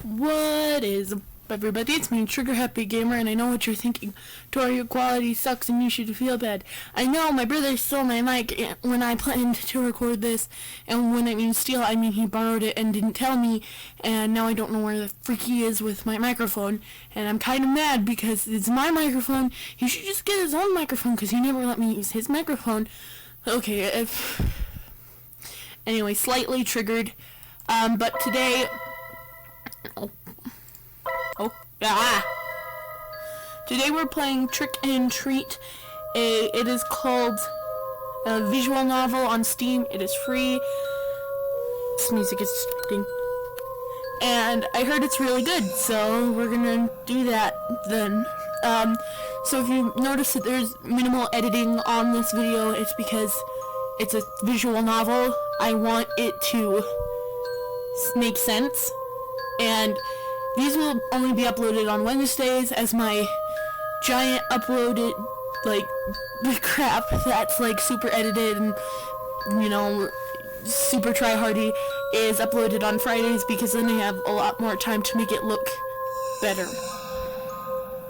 What is up, everybody? It's me, TriggerHappyGamer, and I know what you're thinking. Tori, your quality sucks and you should feel bad. I know, my brother stole my mic when I planned to record this, and when I mean steal, I mean he borrowed it and didn't tell me, and now I don't know where the freak he is with my microphone, and I'm kind of mad because it's my microphone. He should just get his own microphone because he never let me use his microphone. Okay, anyway, slightly triggered, but today... Today we're playing Trick and Treat. It is called a visual novel on Steam. It is free. This music is stinking. And I heard it's really good, so we're gonna do that then. So if you notice that there's minimal editing on this video, it's because it's a visual novel. I want it to make sense. And these will only be uploaded on Wednesdays, as my giant uploaded, crap that's, super edited and, super try-hardy is uploaded on Fridays, because then I have a lot more time to make it look better.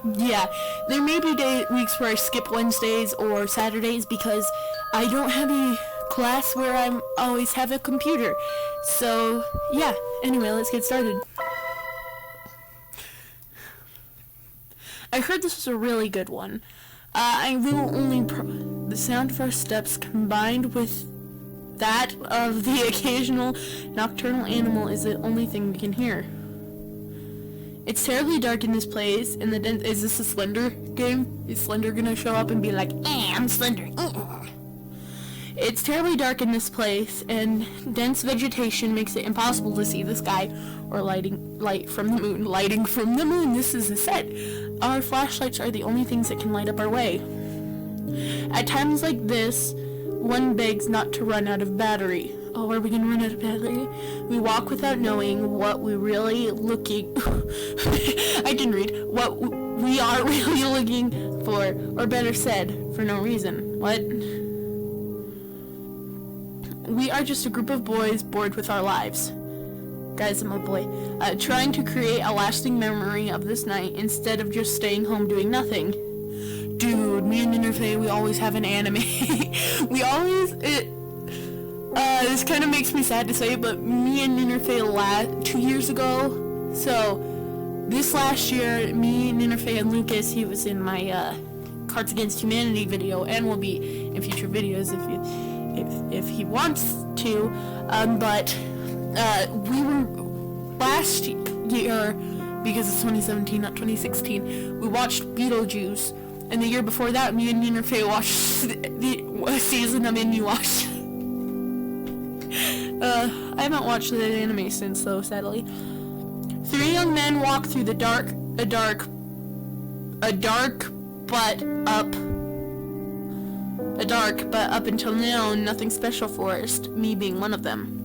Yeah, there may be weeks where I skip Wednesdays or Saturdays because I don't have a class where I always have a computer. So, yeah, anyway, let's get started. I heard this was a really good one. I will only the sound of our steps combined with that of the occasional nocturnal animal is the only thing we can hear. It's terribly dark in this place, and is this a Slender game? Is Slender gonna show up and be like, I'm Slender. It's terribly dark in this place, and dense vegetation makes it impossible to see the sky or light from the moon. Lighting from the moon, this is a set. Our flashlights are the only things that can light up our way. At times like this, one begs not to run out of battery. Oh, are we gonna run out of battery? We walk without knowing what we really looking... I can read. What we are really looking for, or better said, for no reason. What? We are just a group of boys bored with our lives. Guys, I'm a boy. Trying to create a lasting memory of this night instead of just staying home doing nothing. Dude, me and Interface, we always have an anime. This kind of makes me sad to say, but me and Interface 2 years ago, so this last year, me and Interface and Lucas, he was in my Cards Against Humanity video, and will be in future videos if he wants to, but we were last year, because it's 2017 not 2016, we watched Beetlejuice, and the year before that me and Interface watched the season of Inuyasha. I haven't watched the anime since, though, sadly. Three young men walk through a dark but up until now, nothing special forest, me being one of them.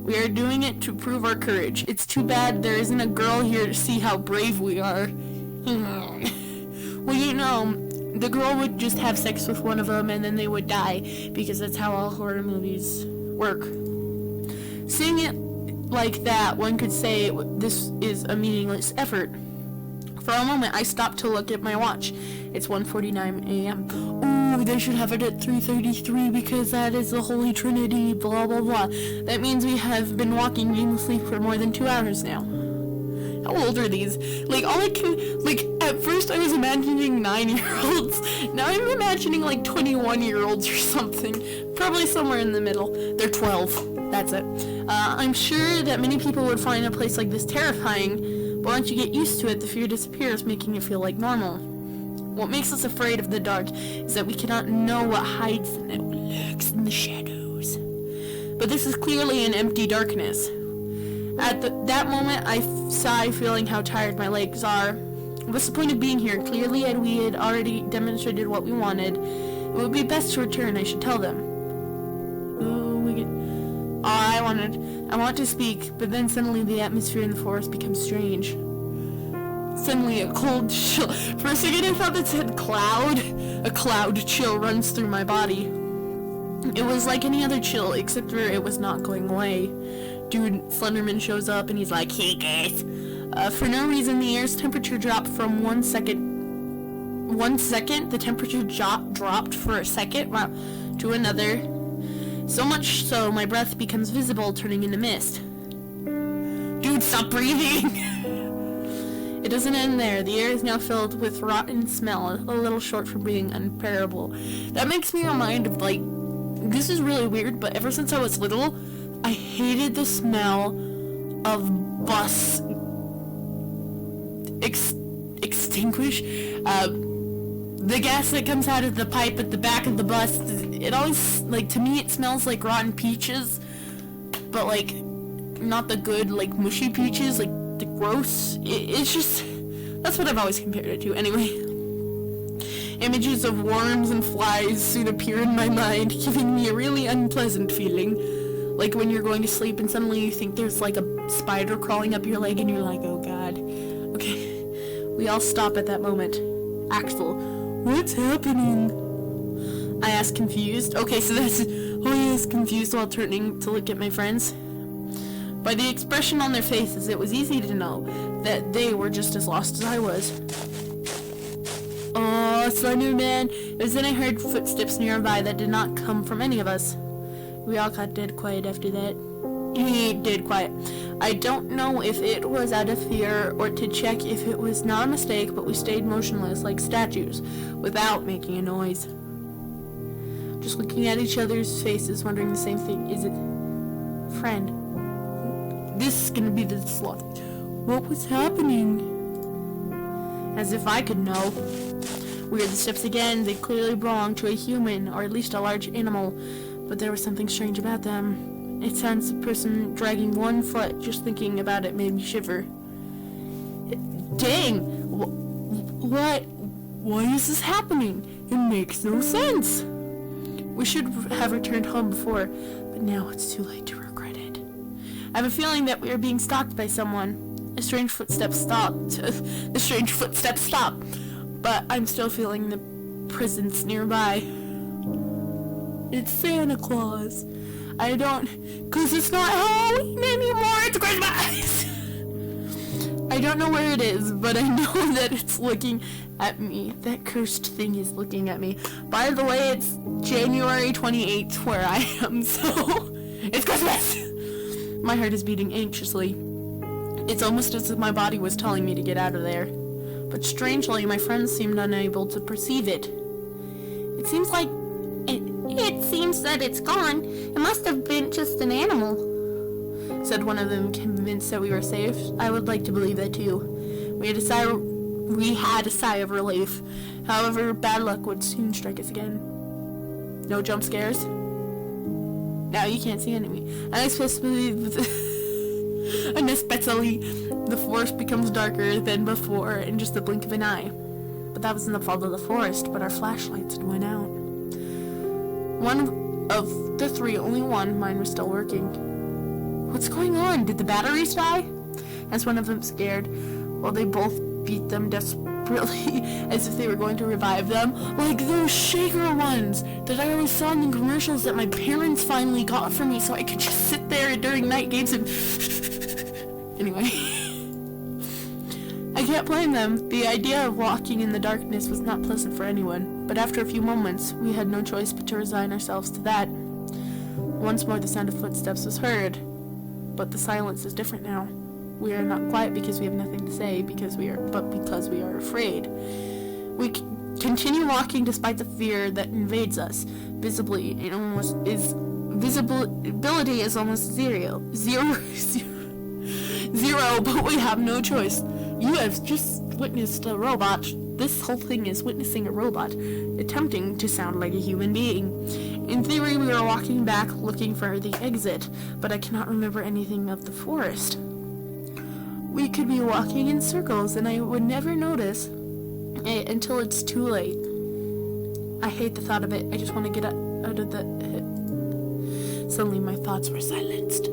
We are doing it to prove our courage. It's too bad there isn't a girl here to see how brave we are. Well, the girl would just have sex with one of them and then they would die, because that's how all horror movies work. Seeing it like that, one could say this is a meaningless effort. For a moment, I stopped to look at my watch. It's 1:49 a.m. Ooh, they should have it at 3:33 because that is the Holy Trinity, blah, blah, blah. That means we have been walking aimlessly for more than 2 hours now. How old are these? At first I was imagining 9-year-olds. Now I'm imagining, 21-year-olds or something. Probably somewhere in the middle. They're 12. That's it. I'm sure that many people would find a place like this terrifying, but once you get used to it, the fear disappears, making it feel like normal. What makes us afraid of the dark is that we cannot know what hides and what lurks in the shadows. But this is clearly an empty darkness. At that moment, I sigh, feeling how tired my legs are. What's the point of being here? Clearly, we had already demonstrated what we wanted. It would be best to return, I should tell them. Ooh, I want to speak, but then suddenly the atmosphere in the forest becomes strange. Suddenly a cold chill. For a second I thought that said cloud. A cloud chill runs through my body. It was like any other chill, except for it was not going away. dude Slenderman shows up and he's like, hey guys. For no reason, the air's temperature dropped from 1 second. 1 second, the temperature dropped for a second to another. So much so, my breath becomes visible, turning into mist. Dude, stop breathing! It doesn't end there. The air is now filled with rotten smell, a little short from being unbearable. That makes me remind of, like, this is really weird, but ever since I was little, I hated the smell of bus extinguish. The gas that comes out of the pipe at the back of the bus, it always, like, to me it smells like rotten peaches, but, like, not the good, like, mushy peaches, like, the gross. It's just, that's what I've always compared it to. Anyway, images of worms and flies soon appear in my mind, giving me a really unpleasant feeling, like when you're going to sleep and suddenly you think there's, like, a spider crawling up your leg and you're like, oh god. Okay, we all stop at that moment. Axel, what's happening? I asked, confused. Okay, so that's, oh yes, confused while turning to look at my friends. By the expression on their faces, it was easy to know that they were just as lost as I was. Oh, Slenderman. It was then I heard footsteps nearby that did not come from any of us. We all got dead quiet after that. Dead quiet. I don't know if it was out of fear or to check if it was not a mistake, but we stayed motionless like statues, without making a noise. Just looking at each other's faces, wondering the same thing. Is it... friend? This is gonna be the slot. What was happening? As if I could know. We heard the steps again. They clearly belonged to a human, or at least a large animal, but there was something strange about them. It sounds a person dragging one foot. Just thinking about it made me shiver. Dang! What? Why is this happening? It makes no sense. We should have returned home before, but now it's too late to regret it. I have a feeling that we are being stalked by someone. The strange footsteps stopped, but I'm still feeling the presence nearby. It's Santa Claus. I don't, cause it's not Halloween anymore, it's Christmas! I don't know where it is, but I know that it's looking at me. That cursed thing is looking at me. By the way, it's January 28th where I am, so it's Christmas! My heart is beating anxiously. It's almost as if my body was telling me to get out of there. But strangely, my friends seemed unable to perceive it. It seems that it's gone. It must have been just an animal, said one of them, convinced that we were safe. I would like to believe that too. We had a sigh of relief. However, bad luck would soon strike us again. No jump scares. Now you can't see enemy. Unexpectedly, the forest becomes darker than before in just the blink of an eye. But that wasn't the fault of the forest, but our flashlights had went out. One of the three, only one, mine was still working. What's going on? Did the batteries die? Asked one of them, scared, while they both beat them desperately as if they were going to revive them. Like those shaker ones that I always saw in the commercials that my parents finally got for me so I could just sit there during night games and... Anyway. I can't blame them. The idea of walking in the darkness was not pleasant for anyone, but after a few moments, we had no choice but to resign ourselves to that. Once more the sound of footsteps was heard, but the silence is different now. We are not quiet because we have nothing to say, but because we are afraid. We continue walking despite the fear that invades us. Visibility is almost zero, but we have no choice. You have just witnessed a robot. This whole thing is witnessing a robot attempting to sound like a human being. In theory, we were walking back looking for the exit, but I cannot remember anything of the forest. We could be walking in circles and I would never notice until it's too late. I hate the thought of it. I just want to get out of the... Suddenly my thoughts were silenced.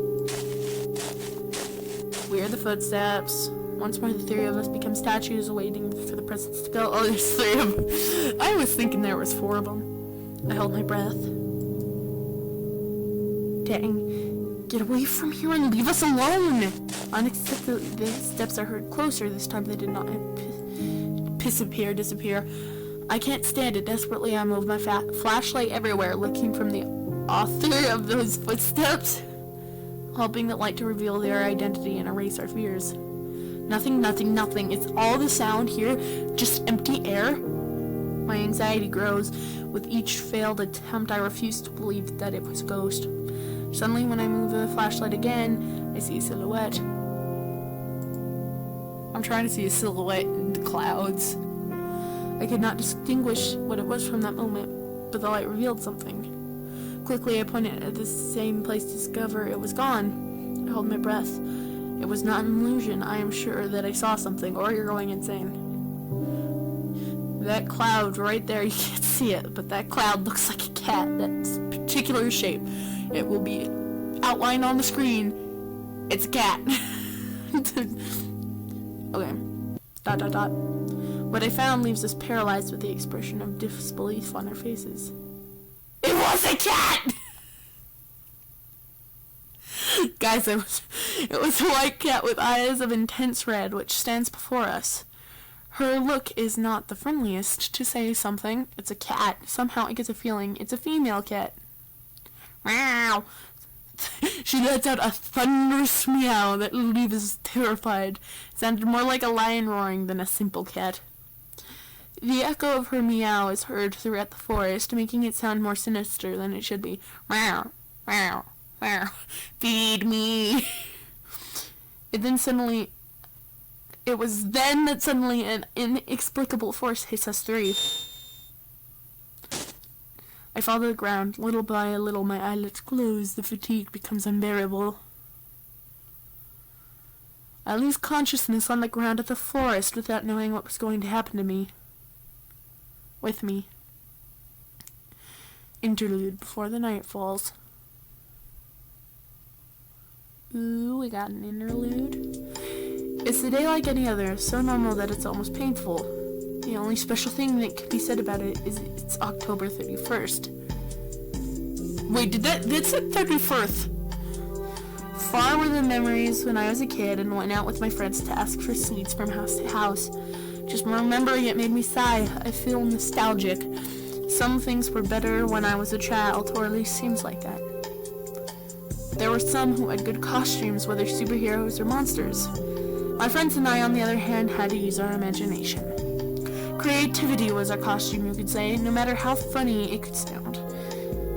We hear the footsteps. Once more the three of us become statues waiting for the presents to go. Oh, there's three of them. I was thinking there was four of them. I held my breath. Dang. Get away from here and leave us alone! Unexpectedly, the steps are heard closer. This time they did not disappear. I can't stand it. Desperately, I move my flashlight everywhere, looking from the author of those footsteps, hoping that light to reveal their identity and erase our fears. Nothing. It's all the sound here, just empty air. My anxiety grows. With each failed attempt, I refuse to believe that it was a ghost. Suddenly, when I move the flashlight again, I see a silhouette. I'm trying to see a silhouette in the clouds. I could not distinguish what it was from that moment, but the light revealed something. Quickly, I pointed at the same place to discover it was gone. I held my breath. It was not an illusion. I am sure that I saw something, or you're going insane. That cloud right there, you can't see it, but that cloud looks like a cat. That's particular shape. It will be outlined on the screen. It's a cat. Okay. ... What I found leaves us paralyzed with the expression of disbelief on our faces. It was a cat! Guys, it was a white cat with eyes of intense red, which stands before us. Her look is not the friendliest, to say something. It's a cat. Somehow I get the feeling it's a female cat. Meow! She lets out a thunderous meow that leaves us terrified. It sounded more like a lion roaring than a simple cat. The echo of her meow is heard throughout the forest, making it sound more sinister than it should be. Meow, meow, meow. Feed me. It was then that suddenly an inexplicable force hits us three. I fall to the ground. Little by little, my eyelids close. The fatigue becomes unbearable. I lose consciousness on the ground of the forest without knowing what was going to happen to me. With me. Interlude before the night falls. Ooh, we got an interlude. It's a day like any other, so normal that it's almost painful. The only special thing that could be said about it is it's October 31st. Wait, that's it 31st? Far were the memories when I was a kid and went out with my friends to ask for sweets from house to house. Just remembering it made me sigh. I feel nostalgic. Some things were better when I was a child, or at least seems like that. There were some who had good costumes, whether superheroes or monsters. My friends and I, on the other hand, had to use our imagination. Creativity was our costume, you could say, no matter how funny it could sound.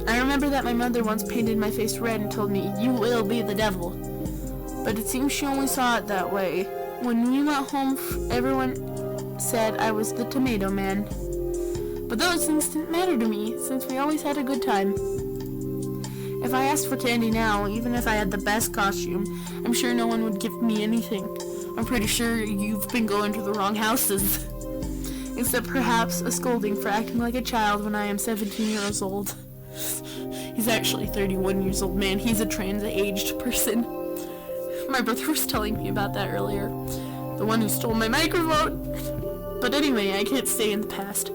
I remember that my mother once painted my face red and told me, "You will be the devil." But it seems she only saw it that way. When we went home, everyone said I was the tomato man. But those things didn't matter to me, since we always had a good time. If I asked for candy now, even if I had the best costume, I'm sure no one would give me anything. I'm pretty sure you've been going to the wrong houses. Except perhaps a scolding for acting like a child when I am 17 years old. He's actually 31 years old, man. He's a trans-aged person. My brother was telling me about that earlier. The one who stole my microphone. But anyway, I can't stay in the past.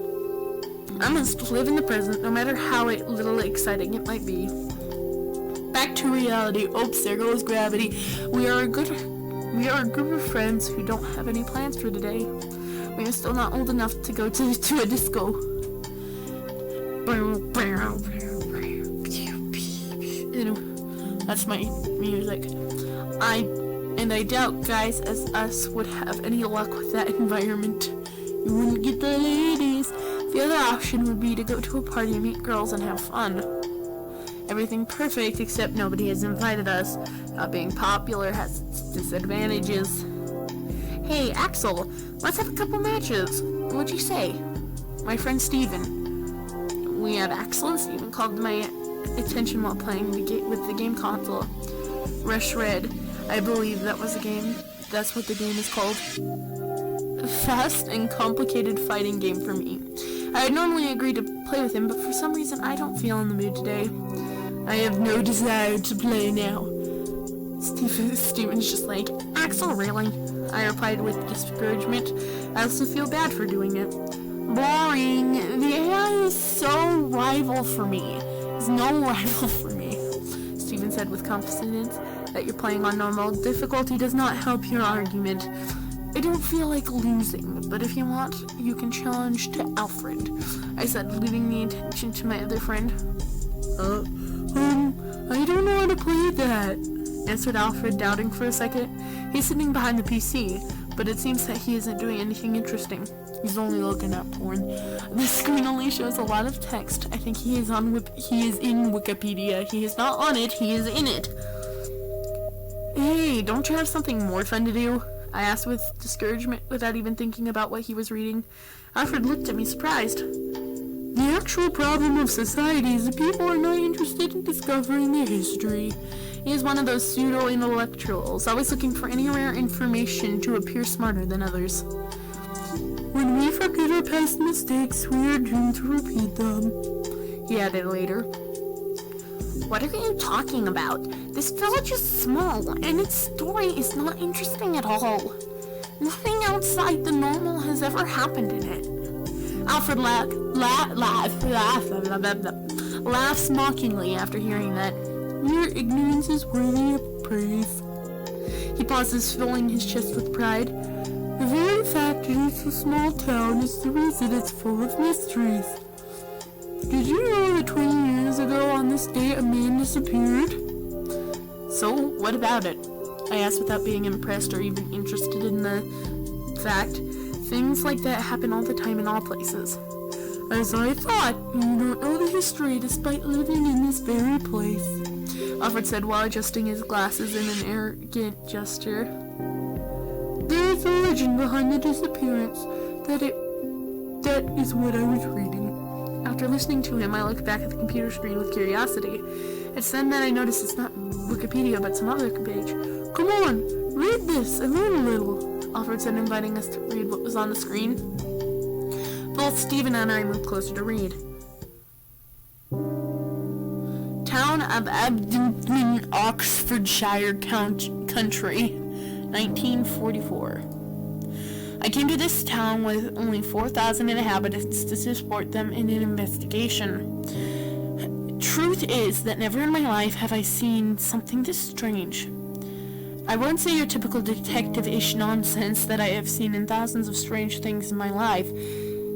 I must live in the present, no matter how little exciting it might be. Back to reality. Oops, there goes gravity. We are a group of friends who don't have any plans for today. We are still not old enough to go to a disco. That's my music. I doubt guys as us would have any luck with that environment. You wouldn't get the ladies. The other option would be to go to a party, meet girls, and have fun. Everything perfect, except nobody has invited us. Not being popular has its disadvantages. Hey, Axel, let's have a couple matches. What'd you say? My friend Steven. We had Axel and Steven called my attention while playing with the game console. Rush Red. I believe that was a game. That's what the game is called. A fast and complicated fighting game for me. I would normally agree to play with him, but for some reason I don't feel in the mood today. I have no desire to play now. Steven's just like, Axel, really? I replied with discouragement. I also feel bad for doing it. Boring. The AI is so rival for me. There's no rival for me. Steven said with confidence, that you're playing on normal. Difficulty does not help your argument. I don't feel like losing, but if you want, you can challenge to Alfred, I said, leaving the attention to my other friend. I don't know how to play that, answered Alfred, doubting for a second. He's sitting behind the PC, but it seems that he isn't doing anything interesting. He's only looking at porn. The screen only shows a lot of text. I think he is in Wikipedia. He is not on it, he is in it. Hey, don't you have something more fun to do? I asked with discouragement without even thinking about what he was reading. Alfred looked at me surprised. The actual problem of society is that people are not interested in discovering their history. He is one of those pseudo-intellectuals, always looking for any rare information to appear smarter than others. When we forget our past mistakes, we are doomed to repeat them, he added later. What are you talking about? This village is small, and its story is not interesting at all. Nothing outside the normal has ever happened in it. Alfred laughs mockingly after hearing that. Your ignorance is worthy of praise. He pauses, filling his chest with pride. The very fact that it's a small town is the reason it's full of mysteries. Did you know that 20 years ago on this day a man disappeared? So, what about it? I asked without being impressed or even interested in the fact. Things like that happen all the time in all places. As I thought, you don't know the history despite living in this very place, Alfred said while adjusting his glasses in an arrogant gesture. There is a legend behind the disappearance. That is what I was reading. After listening to him, I looked back at the computer screen with curiosity. It's then that I noticed it's not Wikipedia, but some other page. Come on, read this and learn a little, Alfred said, inviting us to read what was on the screen. Both Stephen and I moved closer to read. Town of Abingdon, Oxfordshire Country, 1944. I came to this town with only 4,000 inhabitants to support them in an investigation. Truth is that never in my life have I seen something this strange. I won't say your typical detective-ish nonsense that I have seen in thousands of strange things in my life.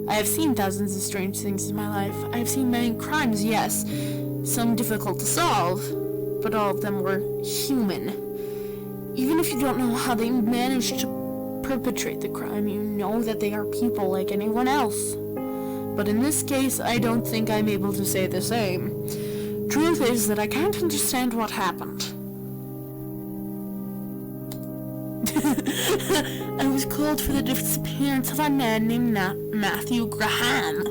I have seen thousands of strange things in my life. I have seen many crimes, yes, some difficult to solve, but all of them were human. Even if you don't know how they managed to perpetrate the crime, you know that they are people like anyone else. But in this case, I don't think I'm able to say the same. Truth is that I can't understand what happened. I was called for the disappearance of a man named Matthew Graham,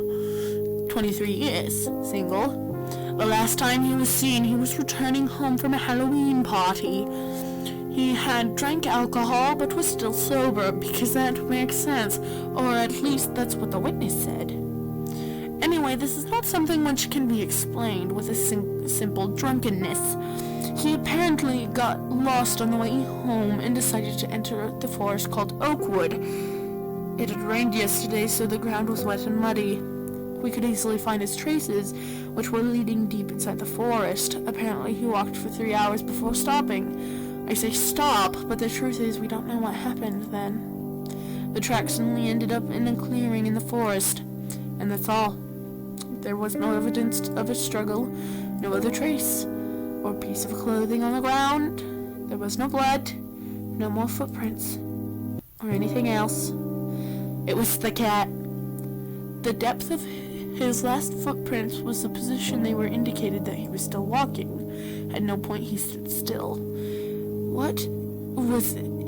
23 years, single. The last time he was seen, he was returning home from a Halloween party. He had drank alcohol but was still sober, because that makes sense, or at least that's what the witness said. Anyway, this is not something which can be explained with a simple drunkenness. He apparently got lost on the way home and decided to enter the forest called Oakwood. It had rained yesterday, so the ground was wet and muddy. We could easily find his traces, which were leading deep inside the forest. Apparently, he walked for 3 hours before stopping. I say stop, but the truth is we don't know what happened then. The tracks suddenly ended up in a clearing in the forest, and that's all. There was no evidence of a struggle, no other trace or piece of clothing on the ground. There was no blood, no more footprints, or anything else. It was the cat. The depth of his last footprints was the position they were indicated that he was still walking. At no point he stood still.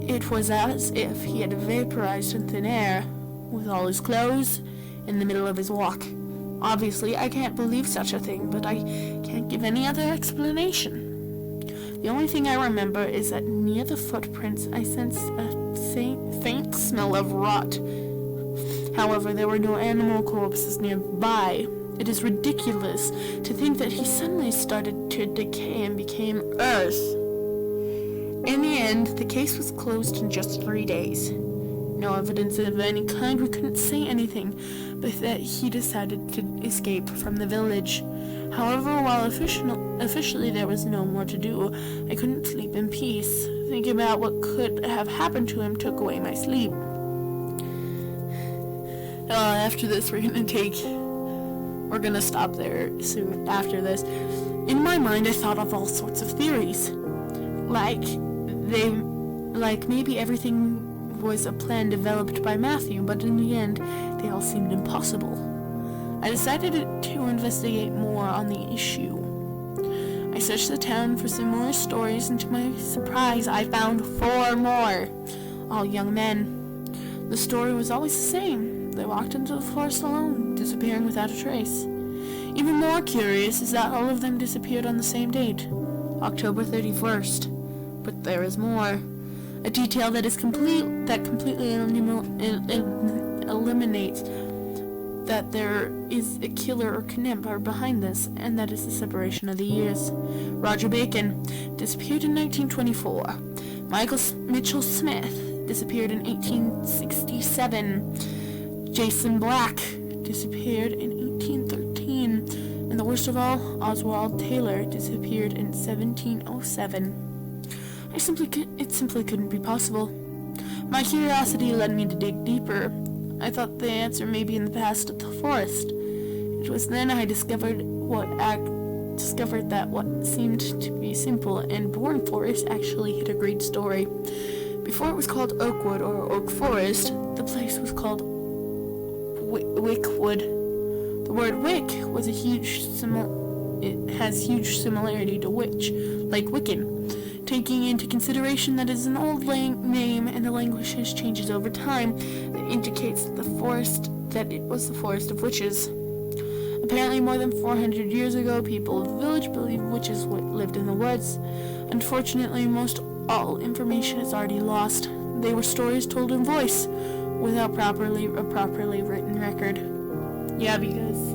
It was as if he had vaporized in thin air, with all his clothes, in the middle of his walk. Obviously, I can't believe such a thing, but I can't give any other explanation. The only thing I remember is that near the footprints I sensed a faint smell of rot. However, there were no animal corpses nearby. It is ridiculous to think that he suddenly started to decay and became earth. In the end, the case was closed in just 3 days. No evidence of any kind. We couldn't say anything, but that he decided to escape from the village. However, while officially there was no more to do. I couldn't sleep in peace. Thinking about what could have happened to him took away my sleep. After this, we're gonna stop there soon after this. In my mind, I thought of all sorts of theories. Like maybe everything was a plan developed by Matthew, but in the end, they all seemed impossible. I decided to investigate more on the issue. I searched the town for similar stories, and to my surprise, I found 4 more, all young men. The story was always the same. They walked into the forest alone, disappearing without a trace. Even more curious is that all of them disappeared on the same date, October 31st. But there is more. A detail that completely eliminates that there is a killer or kidnapper behind this, and that is the separation of the years. Roger Bacon disappeared in 1924. Michael Mitchell Smith disappeared in 1867. Jason Black disappeared in 1813. And the worst of all, Oswald Taylor disappeared in 1707. It simply couldn't be possible. My curiosity led me to dig deeper. I thought the answer may be in the past of the forest. It was then I discovered that what seemed to be simple and boring forest actually had a great story. Before it was called Oakwood or Oak Forest, the place was called Wickwood. The word wick has huge similarity to witch, like Wiccan. Taking into consideration that it is an old name and the language has changes over time, that indicates that it was the forest of witches. Apparently more than 400 years ago, people of the village believed witches lived in the woods. Unfortunately, most all information is already lost. They were stories told in voice, without a properly written record. Yeah, because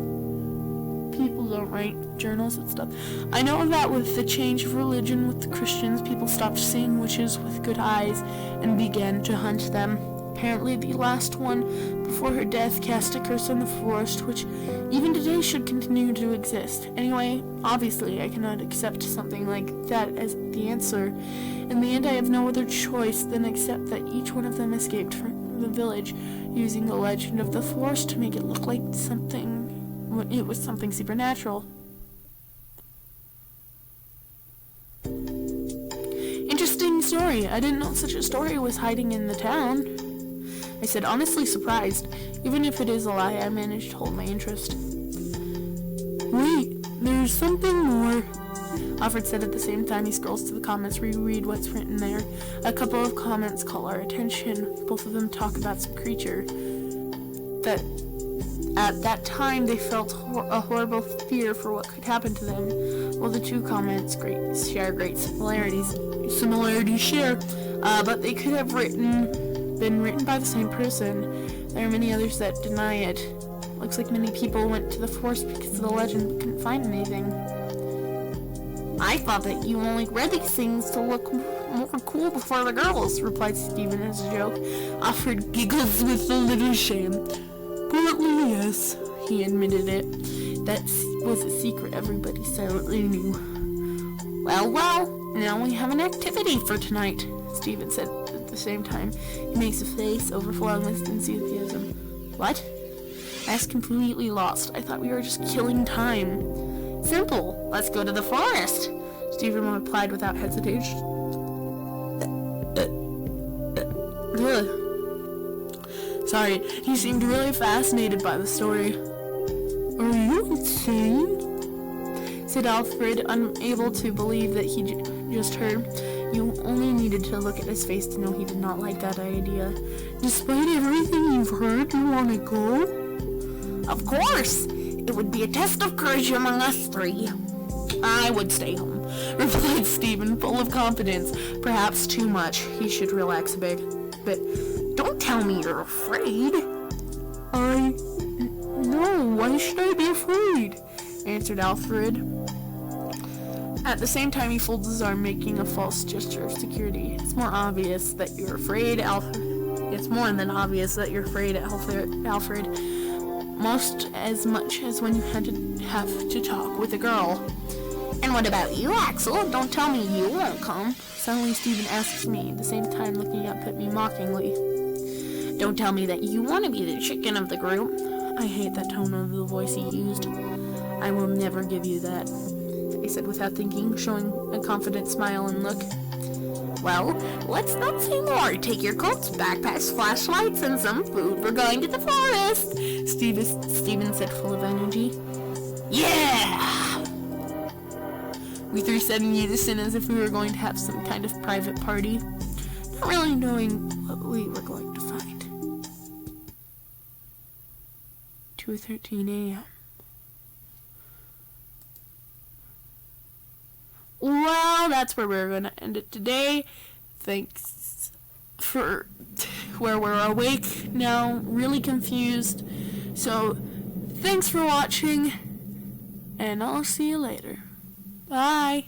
people don't write journals and stuff. I know that with the change of religion with the Christians, people stopped seeing witches with good eyes and began to hunt them. Apparently the last one, before her death, cast a curse on the forest, which even today should continue to exist. Anyway, obviously I cannot accept something like that as the answer. In the end, I have no other choice than accept that each one of them escaped from the village, using the legend of the forest to make it look like it was something supernatural. Interesting story. I didn't know such a story was hiding in the town. I said, honestly surprised. Even if it is a lie, I managed to hold my interest. Wait, there's something more. Alfred said at the same time he scrolls to the comments, reread what's written there. A couple of comments call our attention. Both of them talk about some creature that at that time they felt a horrible fear for what could happen to them. Well, the two comments share great similarities. But they could have been written by the same person. There are many others that deny it. Looks like many people went to the forest because of the legend but couldn't find anything. I thought that you only read these things to look more cool before the girls, replied Stephen as a joke. Alfred giggles with a little shame. Partly yes, he admitted it. That was a secret everybody silently knew. Well, now we have an activity for tonight, Stephen said at the same time. He makes a face overflowing with enthusiasm. What? I was completely lost. I thought we were just killing time. Simple. Let's go to the forest, Stephen replied without hesitation. Sorry, he seemed really fascinated by the story. Are you insane? Said Alfred, unable to believe that he just heard. You only needed to look at his face to know he did not like that idea. Despite everything you've heard, you want to go? Of course! It would be a test of courage among us three. I would stay home, replied Stephen, full of confidence. Perhaps too much. He should relax a bit. But don't tell me you're afraid. No, why should I be afraid? Answered Alfred. At the same time, he folds his arm, making a false gesture of security. It's more obvious that you're afraid, Alfred. It's more than obvious that you're afraid, Alfred. Most as much as when you have to talk with a girl. And what about you, Axel? Don't tell me you won't come. Suddenly Stephen asks me, at the same time looking up at me mockingly. Don't tell me that you want to be the chicken of the group. I hate that tone of the voice he used. I will never give you that, I said without thinking, showing a confident smile and look. Well, let's not say more. Take your coats, backpacks, flashlights, and some food. We're going to the forest, Stephen said, full of energy. Yeah! We three said in unison as if we were going to have some kind of private party, not really knowing what we were going to find. 2:13 a.m. Well, that's where we're going to end it today. Thanks for where we're awake now, really confused. So, thanks for watching, and I'll see you later. Bye.